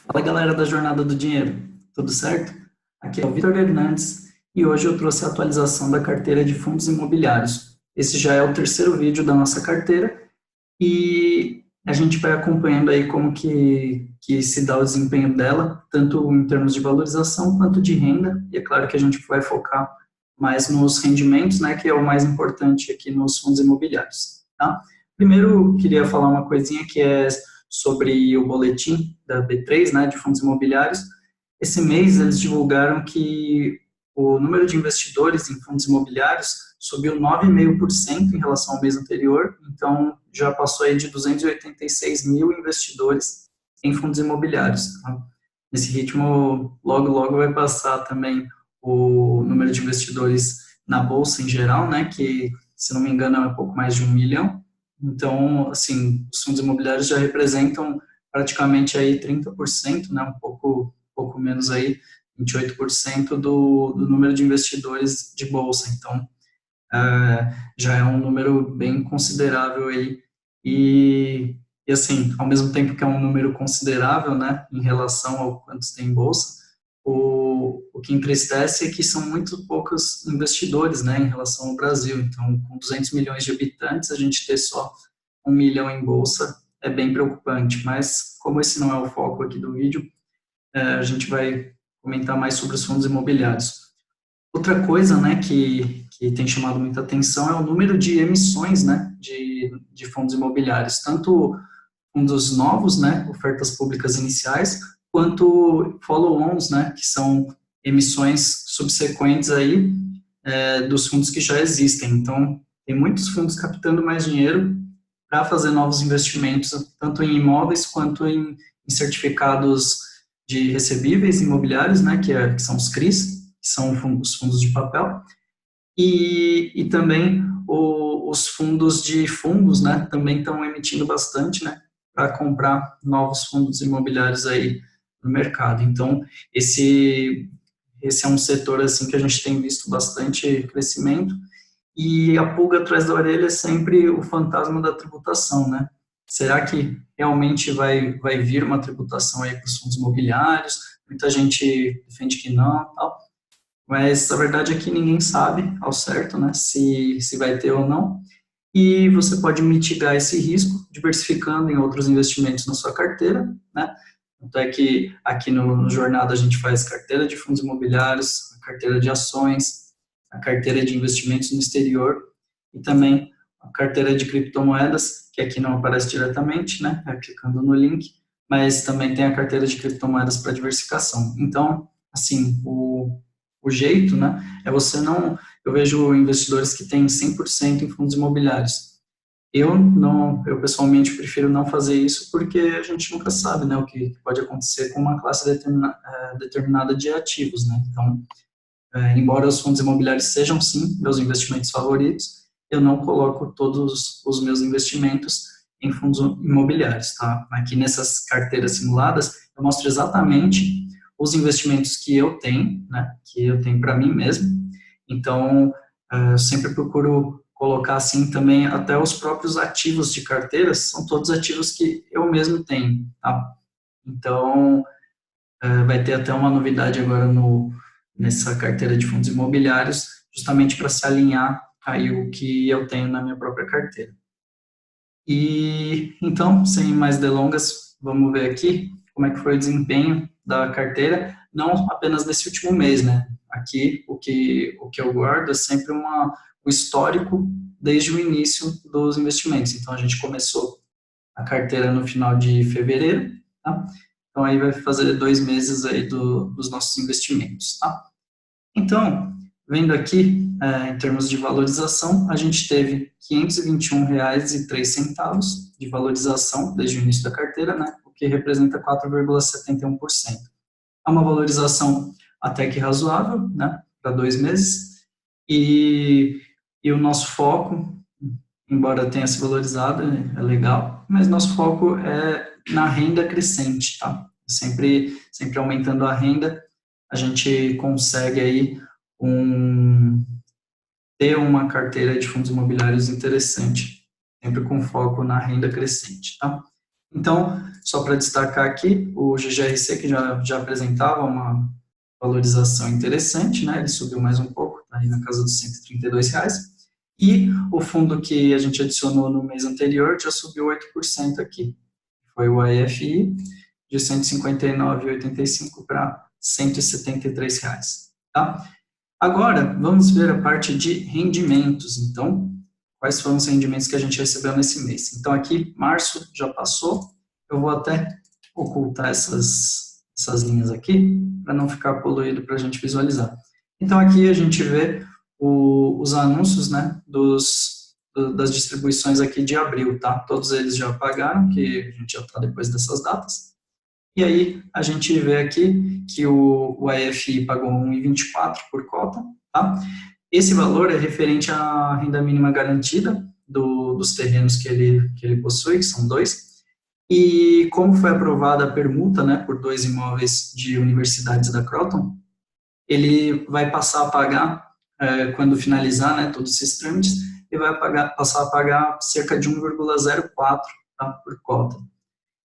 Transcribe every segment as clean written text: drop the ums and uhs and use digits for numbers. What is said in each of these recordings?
Fala galera da Jornada do Dinheiro, tudo certo? Aqui é o Vitor Hernandes e hoje eu trouxe a atualização da carteira de fundos imobiliários. Esse já é o terceiro vídeo da nossa carteira e a gente vai acompanhando aí como que se dá o desempenho dela, tanto em termos de valorização quanto de renda, e é claro que a gente vai focar mais nos rendimentos, né, que é o mais importante aqui nos fundos imobiliários, tá? Primeiro, eu queria falar uma coisinha que é sobre o boletim da B3, né, de fundos imobiliários. Esse mês eles divulgaram que o número de investidores em fundos imobiliários subiu 9,5% em relação ao mês anterior, então já passou aí de 286 mil investidores em fundos imobiliários. Tá? Nesse ritmo, logo, logo vai passar também o número de investidores na Bolsa em geral, né, que, se não me engano, é um pouco mais de 1 milhão. Então, assim, os fundos imobiliários já representam praticamente aí 30%, né, um pouco menos aí, 28% do número de investidores de bolsa. Então, já é um número bem considerável aí. E assim, ao mesmo tempo que é um número considerável, né, em relação ao quantos tem em bolsa, o que entristece é que são muito poucos investidores, né, em relação ao Brasil. Então, com 200 milhões de habitantes, a gente ter só 1 milhão em bolsa é bem preocupante. Mas, como esse não é o foco aqui do vídeo, a gente vai comentar mais sobre os fundos imobiliários. Outra coisa, né, que tem chamado muita atenção é o número de emissões, né, de fundos imobiliários, tanto fundos novos, né, ofertas públicas iniciais, quanto follow-ons, né, que são emissões subsequentes aí dos fundos que já existem. Então, tem muitos fundos captando mais dinheiro para fazer novos investimentos, tanto em imóveis quanto em certificados de recebíveis imobiliários, né, que são os CRIs, que são os fundos de papel, e também os fundos de fundos, né, também estão emitindo bastante, né, para comprar novos fundos imobiliários aí no mercado. Então, esse é um setor assim que a gente tem visto bastante crescimento, e a pulga atrás da orelha é sempre o fantasma da tributação, né? Será que realmente vai vir uma tributação aí para os fundos imobiliários? Muita gente defende que não, tal. Mas a verdade é que ninguém sabe ao certo, né, se vai ter ou não. E você pode mitigar esse risco diversificando em outros investimentos na sua carteira, né? Tanto é que aqui no Jornada a gente faz carteira de fundos imobiliários, a carteira de ações, a carteira de investimentos no exterior e também a carteira de criptomoedas, que aqui não aparece diretamente, né? É clicando no link, mas também tem a carteira de criptomoedas para diversificação. Então, assim, o jeito, né, é você não. Eu vejo investidores que têm 100% em fundos imobiliários. Eu pessoalmente prefiro não fazer isso porque a gente nunca sabe, né, o que pode acontecer com uma classe determinada de ativos, né. Então, embora os fundos imobiliários sejam sim meus investimentos favoritos, eu não coloco todos os meus investimentos em fundos imobiliários, tá? Aqui nessas carteiras simuladas eu mostro exatamente os investimentos que eu tenho, né, que eu tenho para mim mesmo. Então, eu sempre procuro colocar assim também até os próprios ativos de carteiras, são todos ativos que eu mesmo tenho, tá? Então, vai ter até uma novidade agora nessa carteira de fundos imobiliários, justamente para se alinhar aí o que eu tenho na minha própria carteira. E então, sem mais delongas, vamos ver aqui como é que foi o desempenho da carteira, não apenas nesse último mês, né? Aqui o que eu guardo é sempre o histórico desde o início dos investimentos. Então a gente começou a carteira no final de fevereiro, tá? Então aí vai fazer 2 meses aí dos nossos investimentos, tá? Então, vendo aqui, em termos de valorização, a gente teve R$ 521,03 de valorização desde o início da carteira, né, o que representa 4,71%. É uma valorização até que razoável, né, para 2 meses, e, e o nosso foco, embora tenha se valorizado, é legal, mas nosso foco é na renda crescente, tá? Sempre aumentando a renda, a gente consegue aí ter uma carteira de fundos imobiliários interessante, sempre com foco na renda crescente, tá? Então, só para destacar aqui, o GGRC, que já apresentava uma valorização interessante, né? Ele subiu mais um pouco, está aí na casa dos R$ 132. E o fundo que a gente adicionou no mês anterior já subiu 8% aqui. Foi o AFI, de 159,85 para R$ 173. Tá? Agora, vamos ver a parte de rendimentos. Então, quais foram os rendimentos que a gente recebeu nesse mês? Então, aqui, março já passou. Eu vou até ocultar essas linhas aqui, para não ficar poluído para a gente visualizar. Então, aqui a gente vê os anúncios, né, das distribuições aqui de abril, tá? Todos eles já pagaram, que a gente já está depois dessas datas. E aí, a gente vê aqui que o AFI pagou 1,24 por cota, tá? Esse valor é referente à renda mínima garantida dos terrenos que ele possui, que são 2, e como foi aprovada a permuta, né, por 2 imóveis de universidades da Croton, ele vai passar a pagar, quando finalizar, né, todos esses trâmites, ele vai passar a pagar cerca de 1,04, tá, por cota.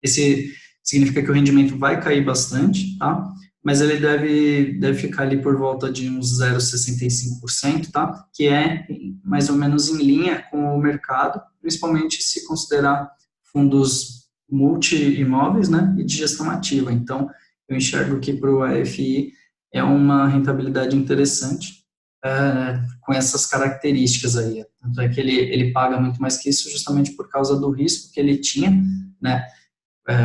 Esse significa que o rendimento vai cair bastante, tá? Mas ele deve ficar ali por volta de uns 0,65%, tá? Que é mais ou menos em linha com o mercado, principalmente se considerar fundos multi-imóveis, né? E de gestão ativa. Então, eu enxergo que para o AFI é uma rentabilidade interessante, com essas características aí. Tanto é que ele paga muito mais que isso justamente por causa do risco que ele tinha, né?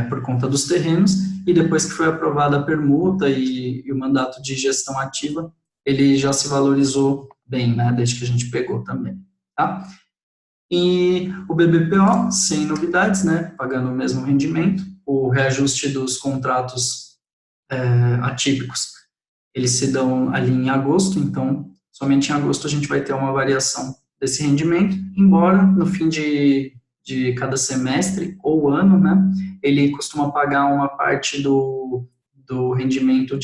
Por conta dos terrenos, e depois que foi aprovada a permuta e o mandato de gestão ativa, ele já se valorizou bem, né, desde que a gente pegou também, tá? E o BBPO, sem novidades, né, pagando o mesmo rendimento, o reajuste dos contratos atípicos, eles se dão ali em agosto, então somente em agosto a gente vai ter uma variação desse rendimento, embora no fim de cada semestre ou ano, né, ele costuma pagar uma parte do rendimento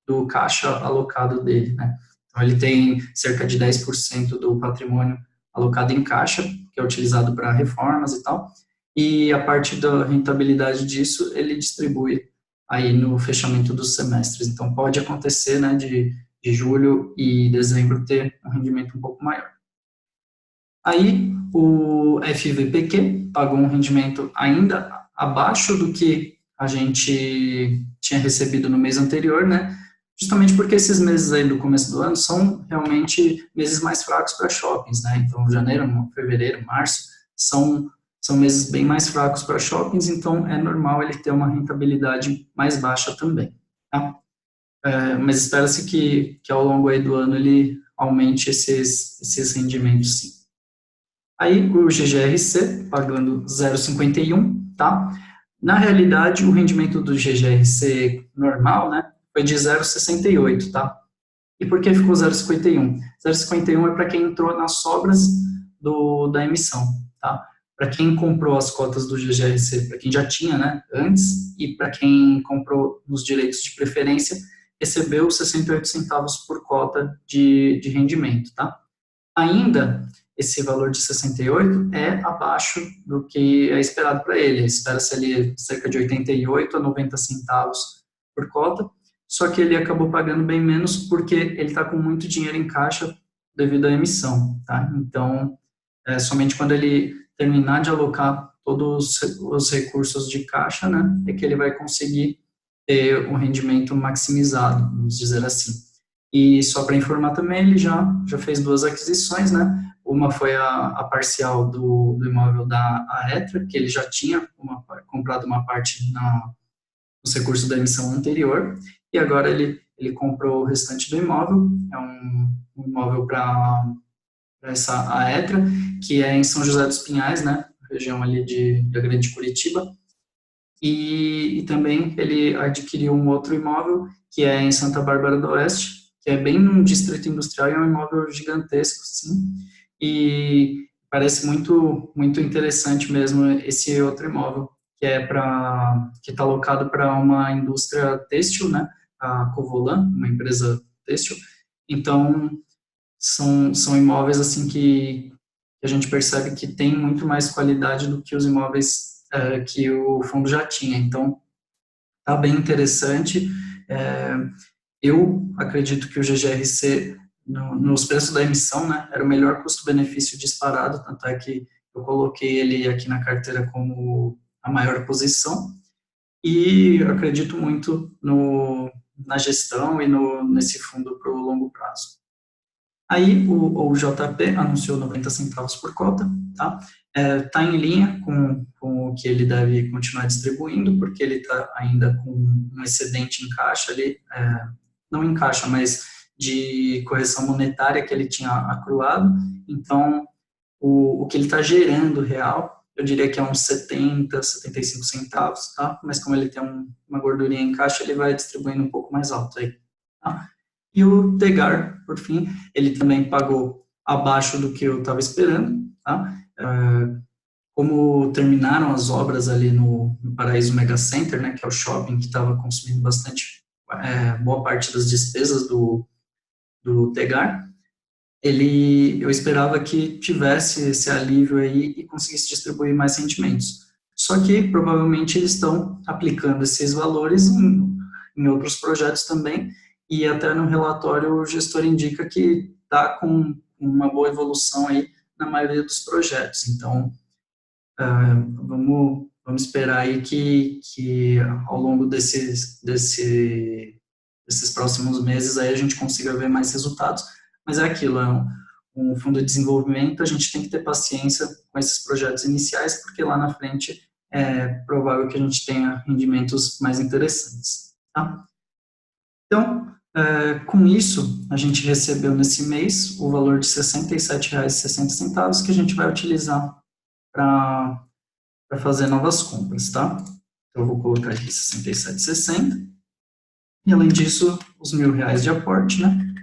do caixa alocado dele, né. Então, ele tem cerca de 10% do patrimônio alocado em caixa, que é utilizado para reformas e tal, e a parte da rentabilidade disso ele distribui aí no fechamento dos semestres. Então, pode acontecer, né, de julho e dezembro ter um rendimento um pouco maior. Aí, o FVPQ pagou um rendimento ainda abaixo do que a gente tinha recebido no mês anterior, né? Justamente porque esses meses aí do começo do ano são realmente meses mais fracos para shoppings, né? Então, janeiro, fevereiro, março são meses bem mais fracos para shoppings, então é normal ele ter uma rentabilidade mais baixa também, tá? Mas espera-se que ao longo aí do ano ele aumente esses rendimentos, sim. Aí o GGRC pagando 0,51, tá? Na realidade, o rendimento do GGRC normal, né, foi de 0,68, tá? E por que ficou 0,51? 0,51 é para quem entrou nas sobras da emissão, tá? Para quem comprou as cotas do GGRC, para quem já tinha, né, antes, e para quem comprou nos direitos de preferência, recebeu 68 centavos por cota de rendimento, tá? Ainda, esse valor de 68 é abaixo do que é esperado para ele. Espera-se ali cerca de 88 a 90 centavos por cota, só que ele acabou pagando bem menos porque ele está com muito dinheiro em caixa devido à emissão, tá? Então, somente quando ele terminar de alocar todos os recursos de caixa, né, é que ele vai conseguir ter um rendimento maximizado, vamos dizer assim. E só para informar também, ele já fez 2 aquisições, né? Uma foi a parcial do imóvel da Aetra, que ele já tinha comprado uma parte nos recursos da emissão anterior, e agora ele comprou o restante do imóvel, é um imóvel para essa Aetra, que é em São José dos Pinhais, né? Região ali da Grande Curitiba, e também ele adquiriu um outro imóvel, que é em Santa Bárbara do Oeste, que é bem num distrito industrial e é um imóvel gigantesco, sim, e parece muito, muito interessante mesmo esse outro imóvel, que está alocado para uma indústria têxtil, né, a Covolan, uma empresa têxtil. Então, são imóveis assim que a gente percebe que tem muito mais qualidade do que os imóveis que o fundo já tinha. Então, está bem interessante. Eu acredito que o GGRC, nos preços da emissão, né, era o melhor custo-benefício disparado, tanto é que eu coloquei ele aqui na carteira como a maior posição, e eu acredito muito na gestão e nesse fundo para o longo prazo. Aí o JP anunciou 90 centavos por cota, tá? Tá em linha com o que ele deve continuar distribuindo, porque ele está ainda com um excedente em caixa ali, não em caixa, mas de correção monetária que ele tinha acruado. Então, o que ele está gerando real, eu diria que é uns 70, 75 centavos, tá? Mas como ele tem uma gordurinha em caixa, ele vai distribuindo um pouco mais alto aí, tá? E o Tegar, por fim, ele também pagou abaixo do que eu estava esperando, tá? Como terminaram as obras ali no Paraíso Mega Center, né, que é o shopping que estava consumindo bastante, boa parte das despesas do Tegar, eu esperava que tivesse esse alívio aí e conseguisse distribuir mais rendimentos. Só que provavelmente eles estão aplicando esses valores em outros projetos também, e até no relatório o gestor indica que está com uma boa evolução aí na maioria dos projetos. Então, vamos esperar aí que ao longo desses próximos meses aí a gente consiga ver mais resultados, mas é aquilo, um fundo de desenvolvimento, a gente tem que ter paciência com esses projetos iniciais, porque lá na frente é provável que a gente tenha rendimentos mais interessantes, tá? Então, com isso, a gente recebeu nesse mês o valor de R$ 67,60, que a gente vai utilizar para fazer novas compras, tá? Então, eu vou colocar aqui 67,60. E, além disso, os R$ 1.000 de aporte, né?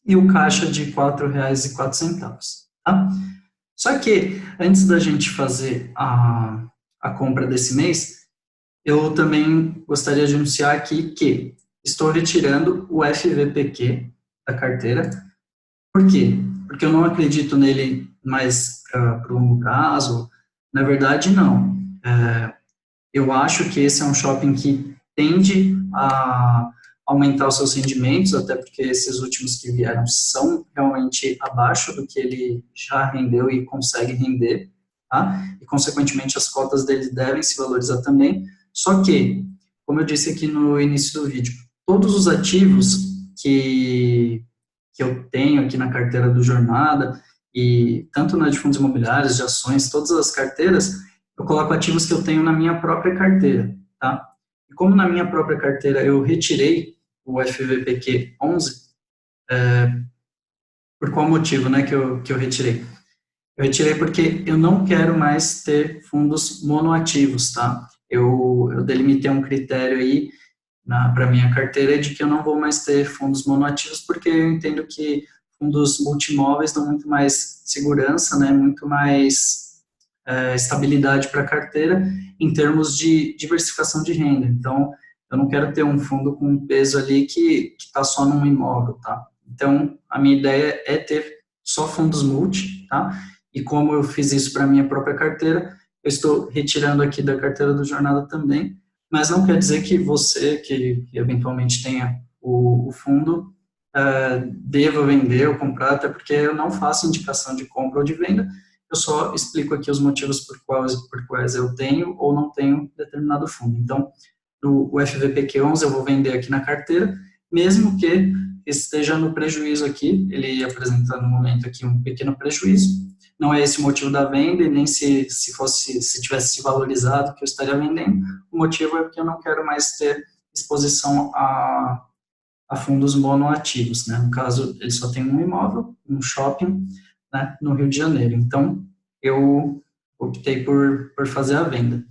E o caixa de R$ 4,04, tá? Só que, antes da gente fazer a compra desse mês, eu também gostaria de anunciar aqui que estou retirando o FVPQ da carteira. Por quê? Porque eu não acredito nele mais para o longo prazo. Na verdade, não. Eu acho que esse é um shopping que tende a aumentar os seus rendimentos, até porque esses últimos que vieram são realmente abaixo do que ele já rendeu e consegue render, tá? E, consequentemente, as cotas dele devem se valorizar também. Só que, como eu disse aqui no início do vídeo, todos os ativos que eu tenho aqui na carteira do Jornada, e tanto na de fundos imobiliários, de ações, todas as carteiras, eu coloco ativos que eu tenho na minha própria carteira, tá? E como na minha própria carteira eu retirei o FVPQ 11, por qual motivo, né, que eu retirei? Eu retirei porque eu não quero mais ter fundos monoativos, tá? Eu delimitei um critério aí para minha carteira de que eu não vou mais ter fundos monoativos, porque eu entendo que fundos multimóveis dão muito mais segurança, né, muito mais estabilidade para a carteira em termos de diversificação de renda. Então, eu não quero ter um fundo com um peso ali que está só num imóvel, tá? Então, a minha ideia é ter só fundos multi, tá? E como eu fiz isso para a minha própria carteira, eu estou retirando aqui da carteira do Jornada também, mas não quer dizer que você, que eventualmente tenha o fundo, deva vender ou comprar, até porque eu não faço indicação de compra ou de venda, eu só explico aqui os motivos por quais eu tenho ou não tenho determinado fundo. Então, o FVPQ11 eu vou vender aqui na carteira, mesmo que esteja no prejuízo aqui, ele apresenta no momento aqui um pequeno prejuízo, não é esse o motivo da venda, e nem se tivesse se valorizado que eu estaria vendendo, o motivo é porque eu não quero mais ter exposição a fundos monoativos, né? No caso, ele só tem um imóvel, um shopping, né, no Rio de Janeiro. Então, eu optei por fazer a venda.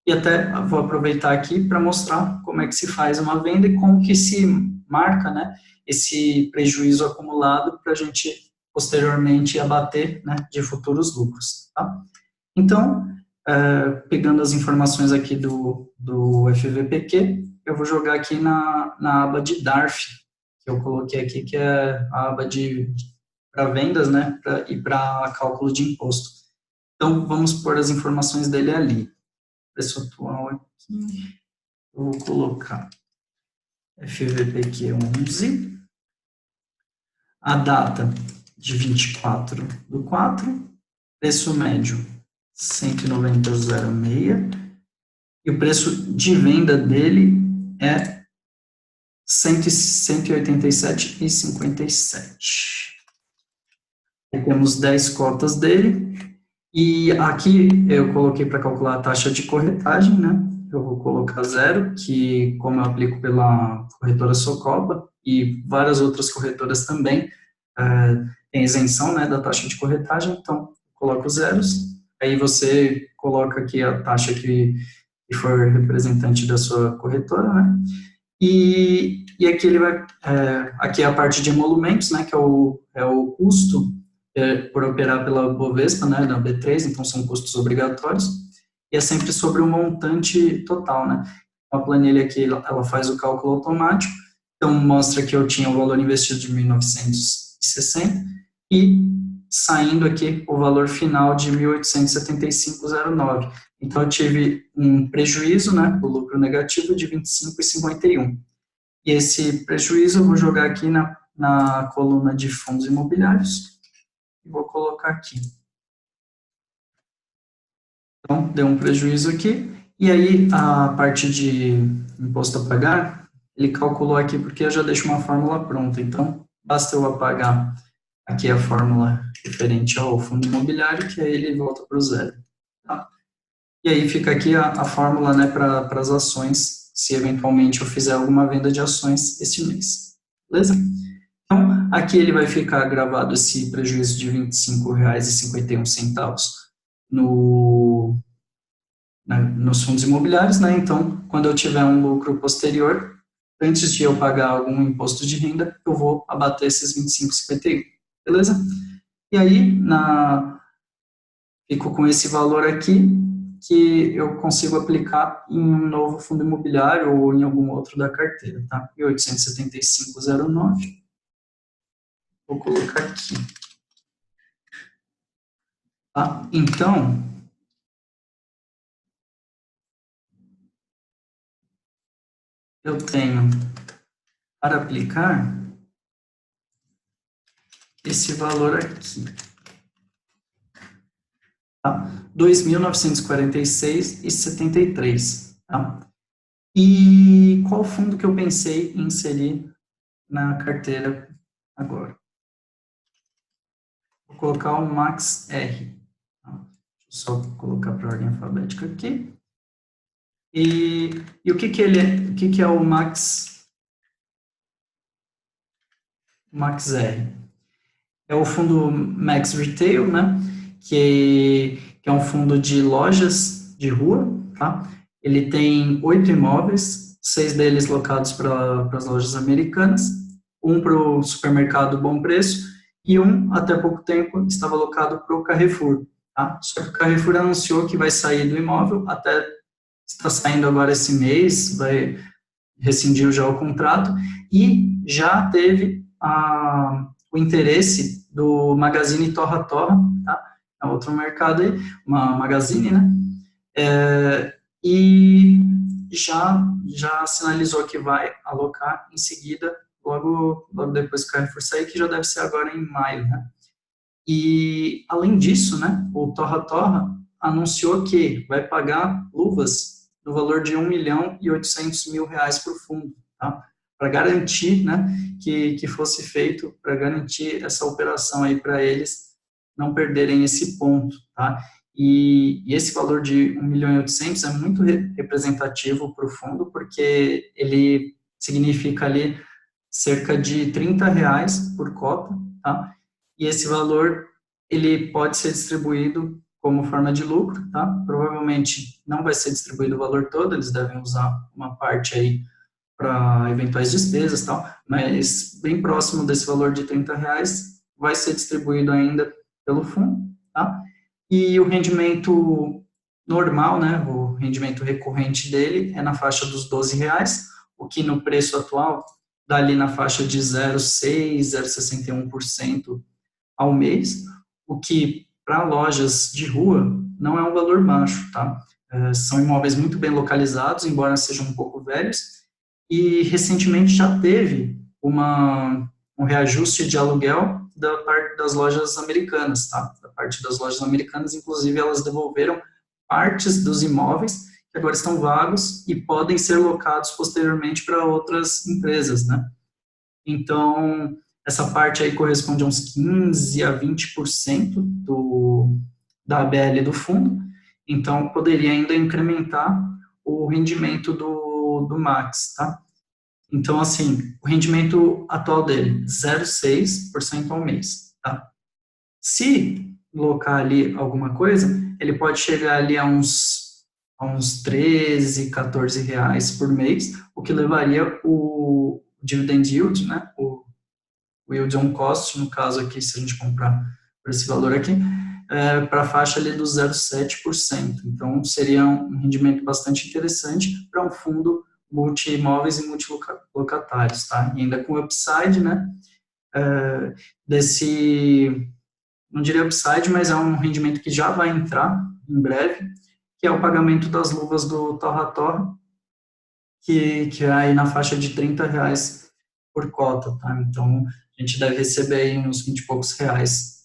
E até vou aproveitar aqui para mostrar como é que se faz uma venda e como que se marca, né, esse prejuízo acumulado para a gente posteriormente abater, né, de futuros lucros. Tá? Então, pegando as informações aqui do FVPQ, eu vou jogar aqui na aba de DARF, que eu coloquei aqui, que é a aba para vendas, né, e para cálculo de imposto. Então, vamos pôr as informações dele ali. preço atual aqui, eu vou colocar FVPQ 11, a data de 24/4, preço médio 190,06, e o preço de venda dele é 187,57. Temos 10 cotas dele, e aqui eu coloquei para calcular a taxa de corretagem, né? Eu vou colocar 0, que como eu aplico pela corretora Socopa e várias outras corretoras também, tem isenção, né, da taxa de corretagem, então coloco zeros, aí você coloca aqui a taxa que for representante da sua corretora, né? E aqui ele vai, aqui é a parte de emolumentos, né, que é o custo por operar pela Bovespa, né, da B3, então são custos obrigatórios, e é sempre sobre o montante total, né. A planilha aqui, ela faz o cálculo automático, então mostra que eu tinha o valor investido de 1.960 e saindo aqui o valor final de 1.875,09. Então eu tive um prejuízo, né, o lucro negativo de 25,51. E esse prejuízo eu vou jogar aqui na coluna de fundos imobiliários e vou colocar aqui. Então, deu um prejuízo aqui, e aí a parte de imposto a pagar, ele calculou aqui porque eu já deixo uma fórmula pronta, então basta eu apagar aqui a fórmula referente ao fundo imobiliário, que aí ele volta para o zero. Tá? E aí fica aqui a fórmula, né, para as ações, se eventualmente eu fizer alguma venda de ações este mês. Beleza? Então, aqui ele vai ficar gravado esse prejuízo de R$ 25,51 nos fundos imobiliários, né? Então, quando eu tiver um lucro posterior, antes de eu pagar algum imposto de renda, eu vou abater esses 25,51, beleza? E aí, fico com esse valor aqui, que eu consigo aplicar em um novo fundo imobiliário ou em algum outro da carteira, tá? 1.875,09. Vou colocar aqui. Tá? Então, eu tenho para aplicar esse valor aqui. Tá? R$ 2.946,73. Tá? E qual fundo que eu pensei em inserir na carteira agora? Vou colocar o Max R. Tá? Deixa eu só colocar para a ordem alfabética aqui. E o que ele é? O que é o Max R? É o fundo Max Retail, né? Que é um fundo de lojas de rua, tá? Ele tem 8 imóveis, 6 deles locados para as lojas americanas, um para o supermercado Bom Preço e um, até pouco tempo, estava alocado para o Carrefour. Tá? Só que o Carrefour anunciou que vai sair do imóvel, até está saindo agora esse mês, rescindiu já o contrato, e já teve o interesse do Magazine Torra Torra, tá? É outro mercado aí, uma Magazine, né? E já sinalizou que vai alocar em seguida, logo depois que o Carrefour sair, que já deve ser agora em maio, né? E, além disso, né, o Torra Torra anunciou que vai pagar luvas no valor de R$ 1.800.000 por fundo, tá? Para garantir, né, que fosse feito, para garantir essa operação aí para eles não perderem esse ponto, tá? E esse valor de 1.800.000 é muito representativo para o fundo, porque ele significa ali cerca de R$ 30 por cota, tá? E esse valor, ele pode ser distribuído como forma de lucro, tá? Provavelmente não vai ser distribuído o valor todo, eles devem usar uma parte aí para eventuais despesas, tal, mas bem próximo desse valor de R$ 30 vai ser distribuído ainda pelo fundo, tá? E o rendimento normal, né, o rendimento recorrente dele é na faixa dos R$ 12, o que no preço atual dá ali na faixa de 0,6%, 0,61% ao mês, o que para lojas de rua não é um valor baixo, tá? São imóveis muito bem localizados, embora sejam um pouco velhos, e recentemente já teve um reajuste de aluguel da parte das lojas americanas, tá? Da parte das lojas americanas, inclusive, elas devolveram partes dos imóveis que agora estão vagos e podem ser locados posteriormente para outras empresas, né? Então, essa parte aí corresponde a uns 15 a 20% da ABL do fundo, então poderia ainda incrementar o rendimento do Max, tá? Então, assim, o rendimento atual dele, 0,6% ao mês, tá? Se locar ali alguma coisa, ele pode chegar ali a uns 13, 14 reais por mês, o que levaria o dividend yield, né, o yield on cost, no caso aqui, se a gente comprar por esse valor aqui, para a faixa ali do 0,7%. Então, seria um rendimento bastante interessante para um fundo multi-imóveis e multilocatários, tá? E ainda com upside, né, não diria upside, mas é um rendimento que já vai entrar em breve, que é o pagamento das luvas do Torra, que é aí na faixa de R$ 30 por cota, tá? Então, a gente deve receber aí uns 20 e poucos reais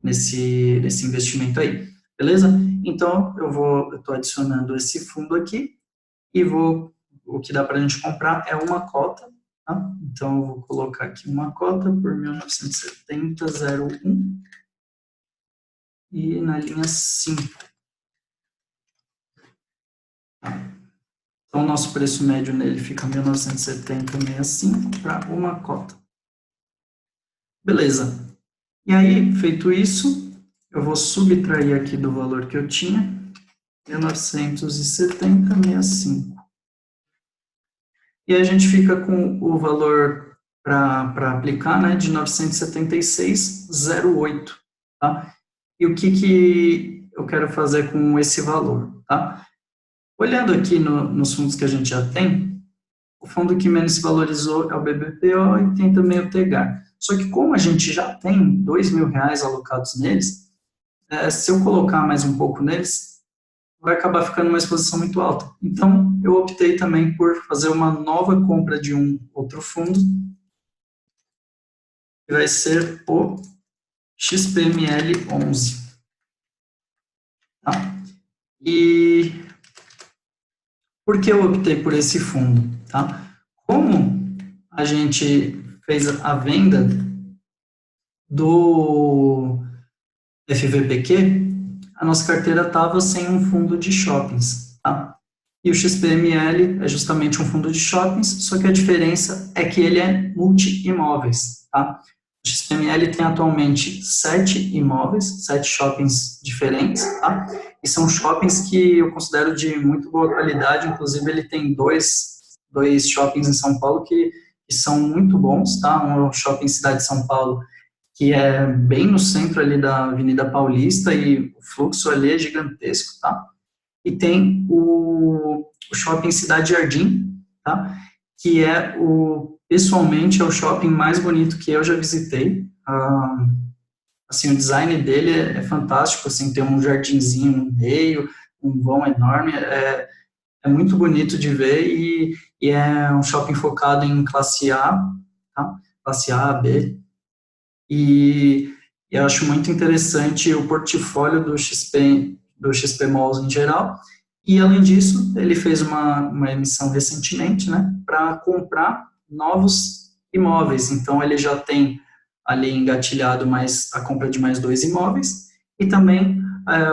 nesse investimento aí, beleza? Então, eu estou adicionando esse fundo aqui e o que dá para a gente comprar é uma cota, tá? Então, eu vou colocar aqui uma cota por 1970,01 e na linha 5. Então, o nosso preço médio nele fica 1970,65 para uma cota. Beleza. E aí, feito isso, eu vou subtrair aqui do valor que eu tinha, 1970,65. E aí a gente fica com o valor para aplicar, né, de 976,08, tá? E o que eu quero fazer com esse valor, tá? Olhando aqui nos fundos que a gente já tem, o fundo que menos se valorizou é o BBPO e tem também o TEGAR. Só que como a gente já tem R$ 2.000 alocados neles, se eu colocar mais um pouco neles, vai acabar ficando uma exposição muito alta. Então, eu optei também por fazer uma nova compra de um outro fundo, que vai ser o XPML11. Tá? E por que eu optei por esse fundo? Tá? Como a gente fez a venda do FVPQ, a nossa carteira estava sem um fundo de shoppings, tá? E o XPML é justamente um fundo de shoppings, só que a diferença é que ele é multi-imóveis, tá? O XPML tem atualmente 7 imóveis, 7 shoppings diferentes, tá? E são shoppings que eu considero de muito boa qualidade, inclusive ele tem dois shoppings em São Paulo que são muito bons, tá? Um é o Shopping Cidade de São Paulo, que é bem no centro ali da Avenida Paulista e o fluxo ali é gigantesco, tá? E tem o Shopping Cidade Jardim, tá? Que pessoalmente, é o shopping mais bonito que eu já visitei. Assim, o design dele é fantástico, assim, tem um jardinzinho no meio, um vão enorme, é muito bonito de ver e é um shopping focado em classe A, tá? Classe A, B, e eu acho muito interessante o portfólio do XP Malls em geral, e além disso, ele fez uma emissão recentemente, né, para comprar novos imóveis, então ele já tem ali engatilhado a compra de mais 2 imóveis, e também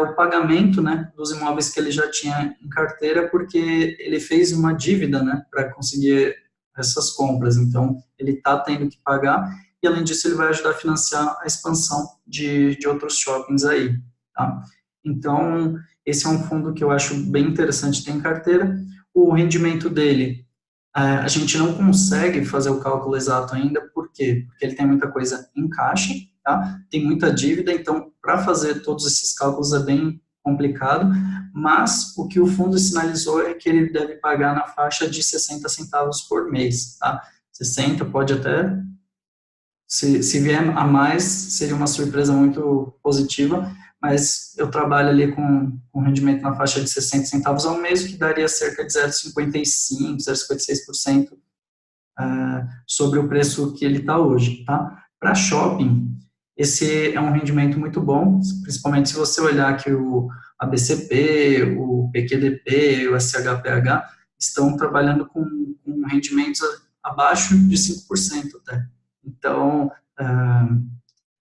o pagamento, né, dos imóveis que ele já tinha em carteira, porque ele fez uma dívida, né, para conseguir essas compras, então ele está tendo que pagar, e além disso ele vai ajudar a financiar a expansão de outros shoppings aí, tá? Então, esse é um fundo que eu acho bem interessante ter em carteira. O rendimento dele, a gente não consegue fazer o cálculo exato ainda, por quê? Porque ele tem muita coisa em caixa, tá? Tem muita dívida, então, para fazer todos esses cálculos é bem complicado, mas o que o fundo sinalizou é que ele deve pagar na faixa de 60 centavos por mês, tá? 60 pode até, se vier a mais, seria uma surpresa muito positiva, mas eu trabalho ali com rendimento na faixa de 60 centavos ao mês, que daria cerca de 0,55, 0,56% sobre o preço que ele está hoje, tá? Para shopping, esse é um rendimento muito bom, principalmente se você olhar que o ABCP, o PQDP, o SHPH estão trabalhando com rendimentos abaixo de 5% até. Então,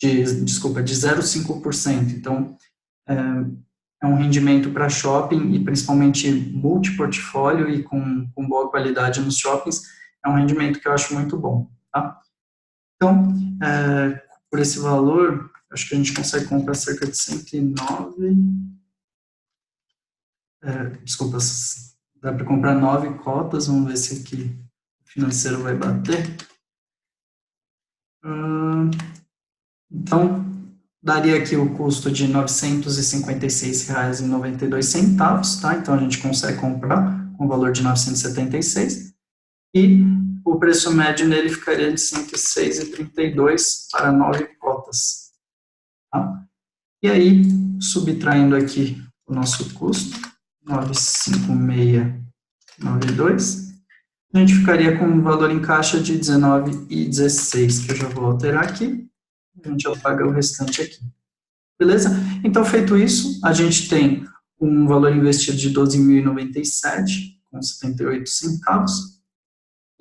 de 0,5%. Então, é um rendimento para shopping e principalmente multiportfólio e com boa qualidade nos shoppings, é um rendimento que eu acho muito bom, tá? Então, por esse valor, acho que a gente consegue comprar cerca de 109, desculpa, dá para comprar 9 cotas, vamos ver se aqui o financeiro vai bater. Então, daria aqui o custo de R$ 956,92, tá? Então, a gente consegue comprar com o valor de R$ 976. E o preço médio nele ficaria de R$ 106,32 para 9 cotas. Tá? E aí, subtraindo aqui o nosso custo, 956,92, a gente ficaria com um valor em caixa de R$ 19,16, que eu já vou alterar aqui. A gente apaga o restante aqui. Beleza? Então, feito isso, a gente tem um valor investido de R$ 12.097,78.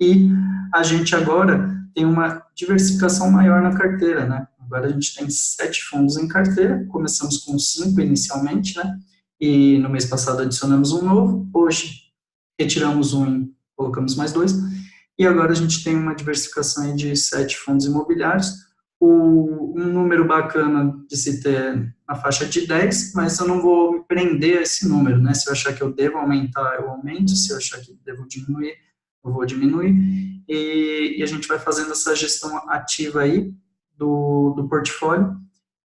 E a gente agora tem uma diversificação maior na carteira, né? Agora a gente tem 7 fundos em carteira, começamos com 5 inicialmente, né? E no mês passado adicionamos um novo, hoje retiramos um e colocamos mais 2, e agora a gente tem uma diversificação de 7 fundos imobiliários, um número bacana de se ter na faixa de 10, mas eu não vou me prender a esse número, né? Se eu achar que eu devo aumentar, eu aumento, se eu achar que devo diminuir, eu vou diminuir, e a gente vai fazendo essa gestão ativa aí do portfólio,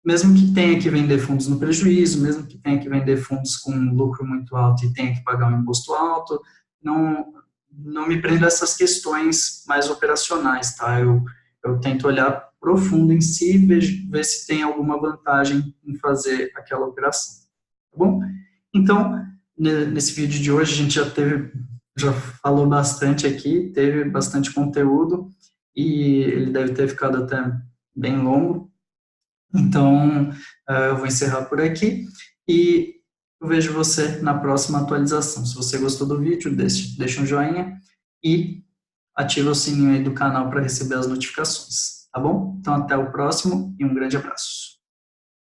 mesmo que tenha que vender fundos no prejuízo, mesmo que tenha que vender fundos com lucro muito alto e tenha que pagar um imposto alto, não me prendo a essas questões mais operacionais, tá? Eu tento olhar profundo em si e ver se tem alguma vantagem em fazer aquela operação, tá bom? Então, nesse vídeo de hoje a gente já falou bastante aqui, teve bastante conteúdo e ele deve ter ficado até bem longo. Então, eu vou encerrar por aqui e eu vejo você na próxima atualização. Se você gostou do vídeo, deixa um joinha e ativa o sininho aí do canal para receber as notificações, tá bom? Então, até o próximo e um grande abraço.